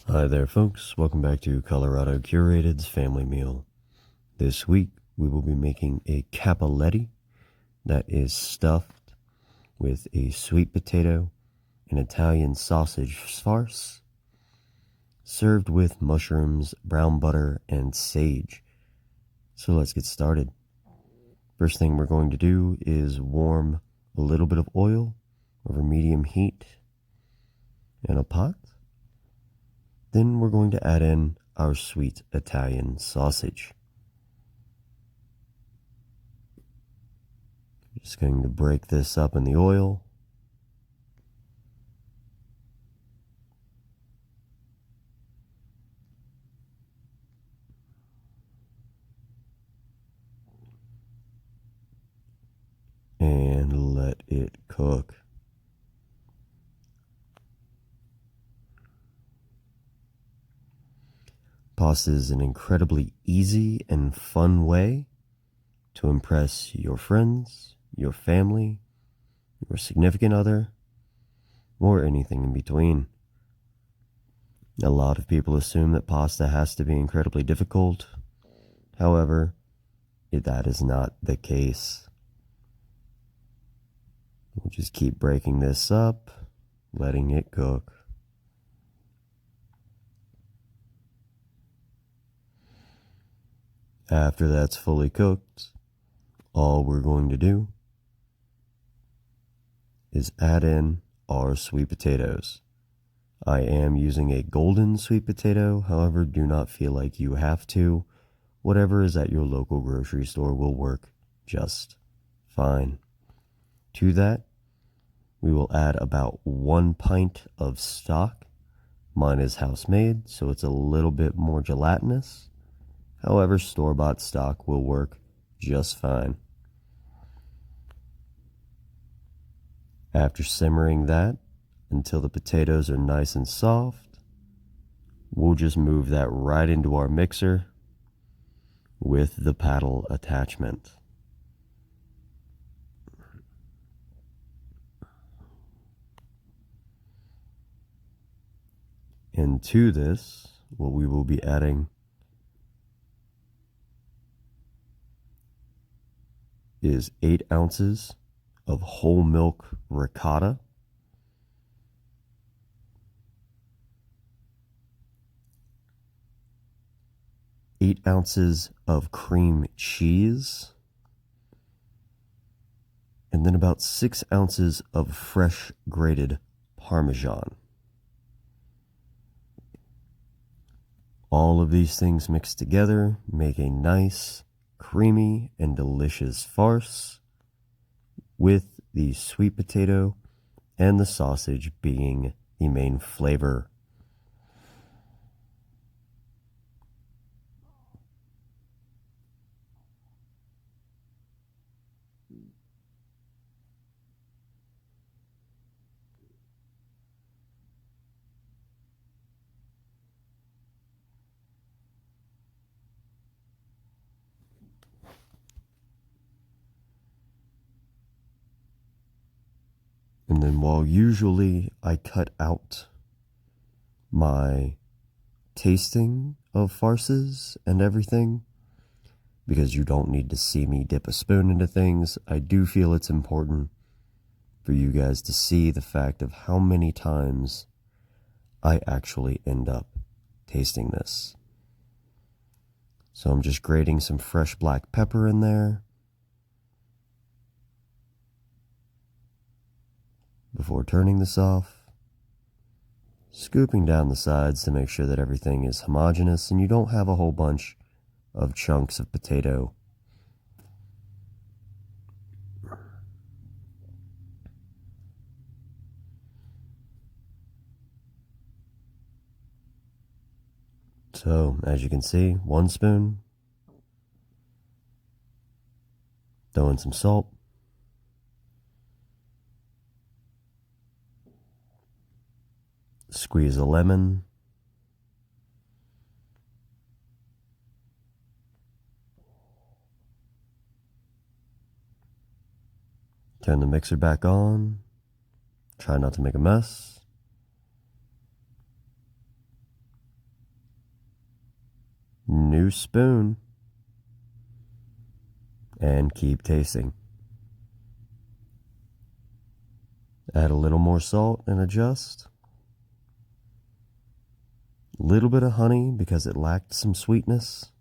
Hi there, folks. Welcome back to Colorado Curated's Family Meal. This week, we will be making a cappelletti that is stuffed with a sweet potato and Italian sausage farce, served with mushrooms, brown butter, and sage. So let's get started. First thing we're going to do is warm a little bit of oil over medium heat in a pot. Then we're going to add in our sweet Italian sausage. Just going to break this up in the oil. And let it cook. Pasta is an incredibly easy and fun way to impress your friends, your family, your significant other, or anything in between. A lot of people assume that pasta has to be incredibly difficult. However, that is not the case. We'll just keep breaking this up, letting it cook. After that's fully cooked, all we're going to do is add in our sweet potatoes. I am using a golden sweet potato, however, do not feel like you have to. Whatever is at your local grocery store will work just fine. To that, we will add about 1 pint of stock. Mine is house made, so it's a little bit more gelatinous. However, store-bought stock will work just fine. After simmering that until the potatoes are nice and soft, we'll just move that right into our mixer with the paddle attachment. And to this, what we will be adding is 8 ounces of whole milk ricotta, 8 ounces of cream cheese, and then about 6 ounces of fresh grated Parmesan. All of these things mixed together make a nice, creamy, and delicious farce, with the sweet potato and the sausage being the main flavor. And then while usually I cut out my tasting of farces and everything, because you don't need to see me dip a spoon into things, I do feel it's important for you guys to see the fact of how many times I actually end up tasting this. So I'm just grating some fresh black pepper in there before turning this off, scooping down the sides to make sure that everything is homogeneous and you don't have a whole bunch of chunks of potato. So, as you can see, 1 spoon, throw in some salt, squeeze a lemon, turn the mixer back on, try not to make a mess, new spoon, and keep tasting. Add a little more salt and adjust. A little bit of honey because it lacked some sweetness.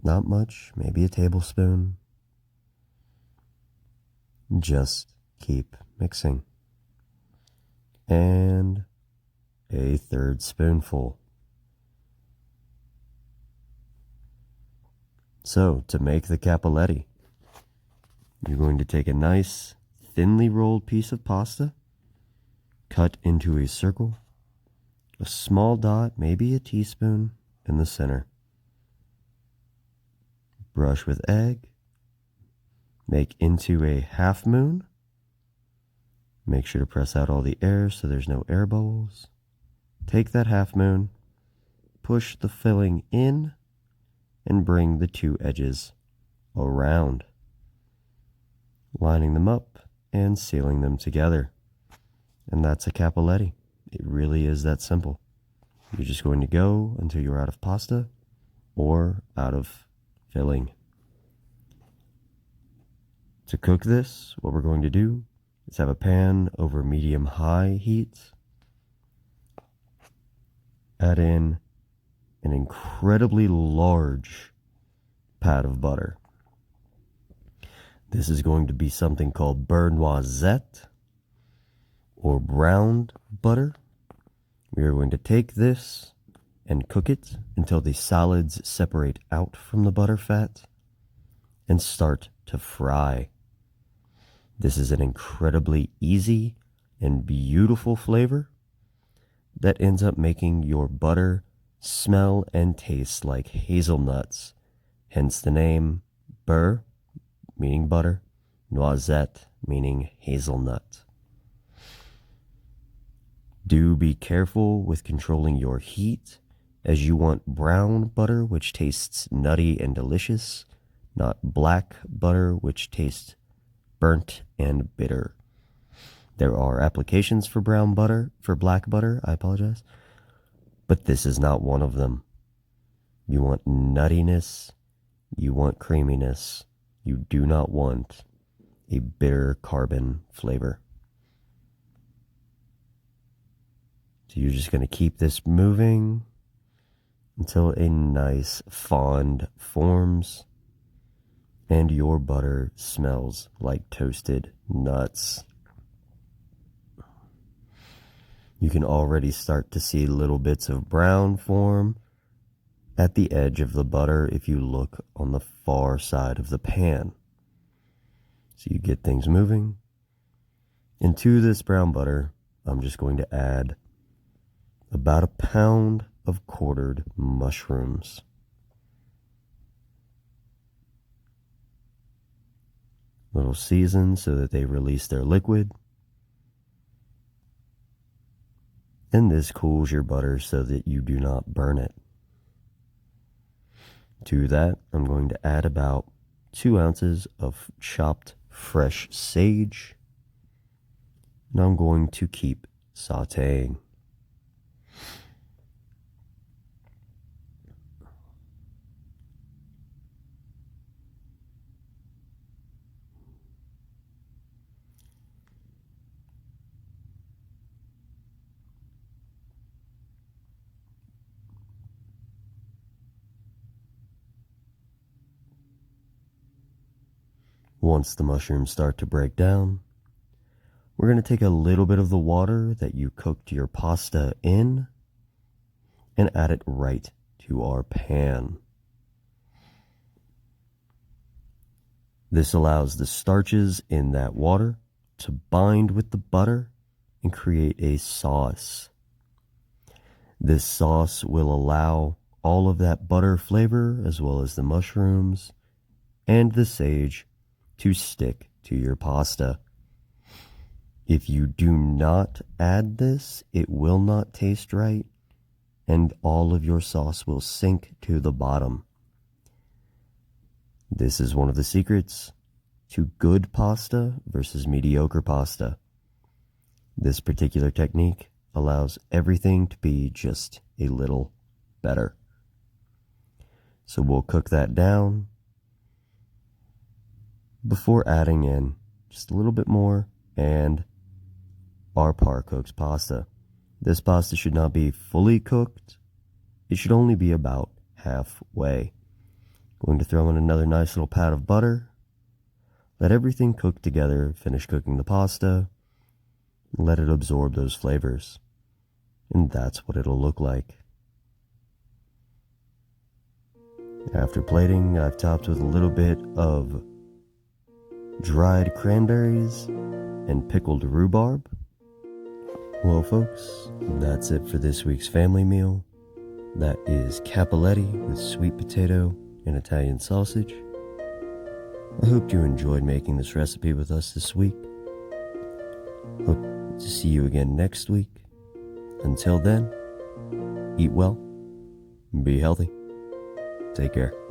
Not much, maybe a tablespoon. Just keep mixing. And a third spoonful. So, to make the cappelletti, you're going to take a nice, thinly rolled piece of pasta, cut into a circle, a small dot, maybe a teaspoon, in the center. Brush with egg, make into a half moon. Make sure to press out all the air so there's no air bubbles. Take that half moon, push the filling in, and bring the two edges around, lining them up and sealing them together. And that's a cappelletti. It really is that simple. You're just going to go until you're out of pasta or out of filling. To cook this, what we're going to do is have a pan over medium-high heat. Add in an incredibly large pat of butter. This is going to be something called beurre noisette or browned butter. We are going to take this and cook it until the solids separate out from the butter fat and start to fry. This is an incredibly easy and beautiful flavor that ends up making your butter smell and taste like hazelnuts, hence the name beurre, meaning butter, noisette, meaning hazelnut. Do be careful with controlling your heat, as you want brown butter, which tastes nutty and delicious, not black butter, which tastes burnt and bitter. There are applications for brown butter, for black butter, I apologize, but this is not one of them. You want nuttiness, you want creaminess, you do not want a bitter carbon flavor. So you're just going to keep this moving until a nice fond forms and your butter smells like toasted nuts. You can already start to see little bits of brown form at the edge of the butter if you look on the far side of the pan. So you get things moving. Into this brown butter, I'm just going to add about a pound of quartered mushrooms. Little seasoned so that they release their liquid. And this cools your butter so that you do not burn it. To that, I'm going to add about 2 ounces of chopped fresh sage. And I'm going to keep sauteing. Once the mushrooms start to break down, we're going to take a little bit of the water that you cooked your pasta in and add it right to our pan. This allows the starches in that water to bind with the butter and create a sauce. This sauce will allow all of that butter flavor, as well as the mushrooms and the sage, to stick to your pasta. If you do not add this, it will not taste right, and all of your sauce will sink to the bottom. This is one of the secrets to good pasta versus mediocre pasta. This particular technique allows everything to be just a little better. So we'll cook that down before adding in just a little bit more and our par cooked pasta. This pasta should not be fully cooked. It should only be about halfway. Going to throw in another nice little pat of butter. Let everything cook together, finish cooking the pasta, let it absorb those flavors. And that's what it'll look like. After plating, I've topped with a little bit of dried cranberries and pickled rhubarb. Well, folks, that's it for this week's family meal. That is cappelletti with sweet potato and Italian sausage. I hope you enjoyed making this recipe with us this week. Hope to see you again next week. Until then, eat well, be healthy. Take care.